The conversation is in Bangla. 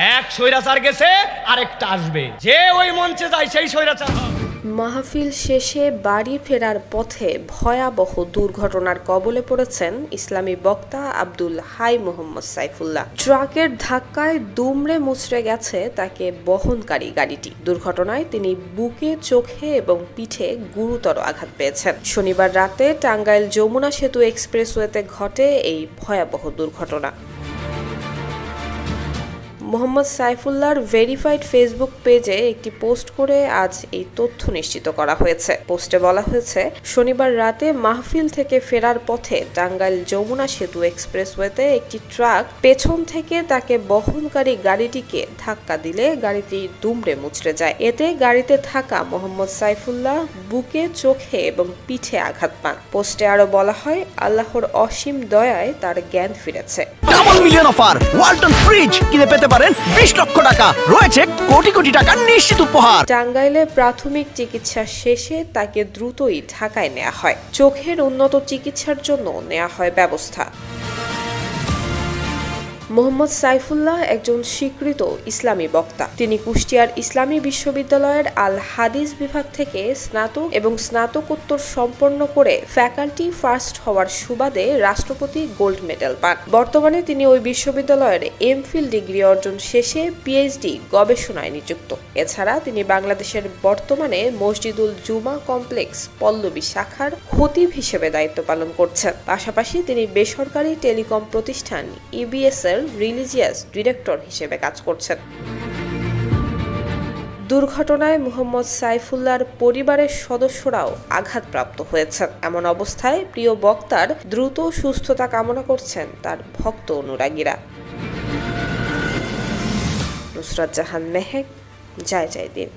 এক স্বৈরাচার গেছে, আরেকটা আসবে। যে ওই মঞ্চে যায় সেই স্বৈরাচার। মাহফিল শেষে বাড়ি ফেরার পথে ভয়াবহ দুর্ঘটনার কবলে পড়েছেন ইসলামী বক্তা আব্দুল হাই মোহাম্মদ সাইফুল্লাহ। ট্রাকের ধাক্কায় দুমড়ে মুচড়ে গেছে তাকে বহনকারী গাড়িটি। দুর্ঘটনায় তিনি বুকে, চোখে এবং পিঠে গুরুতর আঘাত পেয়েছেন। শনিবার রাতে টাঙ্গাইল যমুনা সেতু এক্সপ্রেসওয়েতে ঘটে এই ভয়াবহ দুর্ঘটনা। মোহাম্মদ সাইফুল্লাহর ভেরিফাইড ফেসবুক পেজে একটি পোস্ট করে আজ এই তথ্য নিশ্চিত করা হয়েছে। পোস্টে বলা হয়েছে, শনিবার রাতে মাহফিল থেকে ফেরার পথে টাঙ্গাইল যমুনা সেতু এক্সপ্রেসওয়েতে একটি ট্রাক পেছন থেকে তাকে বহনকারী গাড়িটিকে ধাক্কা দিলে গাড়িটি দুমড়ে মুচড়ে যায়। এতে গাড়িতে থাকা মোহাম্মদ সাইফুল্লাহ বুকে, চোখে এবং পিঠে আঘাত পান। পোস্টে আরো বলা হয়, আল্লাহর অসীম দয়ায় তার জ্ঞান ফিরেছে। Double million offer Walton fridge কিনে পেতে পারেন 20 লক্ষ টাকা, রয়েছে কোটি কোটি টাকার নিশ্চিত উপহার। টাঙ্গাইলে প্রাথমিক চিকিৎসা শেষে তাকে দ্রুতই ঢাকায় নেওয়া হয়। চোখের উন্নত চিকিৎসার জন্য নেওয়া হয় ব্যবস্থা। মোহাম্মদ সাইফুল্লাহ একজন স্বীকৃত ইসলামী বক্তা। তিনি কুষ্টিয়ার ইসলামী বিশ্ববিদ্যালয়ের আল হাদিস বিভাগ থেকে স্নাতক এবং স্নাতকোত্তর সম্পন্ন করে ফ্যাকাল্টি ফার্স্ট হওয়ার সুবাদে রাষ্ট্রপতি গোল্ড মেডেল পান। বর্তমানে তিনি ওই বিশ্ববিদ্যালয়ের এমফিল ডিগ্রি অর্জন শেষে পিএইচডি গবেষণায় নিযুক্ত। এছাড়া তিনি বাংলাদেশের বর্তমানে মসজিদুল জুমা কমপ্লেক্স পল্লবী শাখার খতিব হিসেবে দায়িত্ব পালন করছেন। পাশাপাশি তিনি বেসরকারি টেলিকম প্রতিষ্ঠান ইবিএস এর রিলিজিয়াস ডিরেক্টর হিসেবে কাজ করছেন। দুর্ঘটনায় মোহাম্মদ সাইফুল্লাহর পরিবারের সদস্যরাও আঘাতপ্রাপ্ত হয়েছেন। এমন অবস্থায় প্রিয় বক্তার দ্রুত সুস্থতা কামনা করছেন তার ভক্ত অনুরাগীরা। নুসরাত জাহান মেহেক, জয় জয় দিন।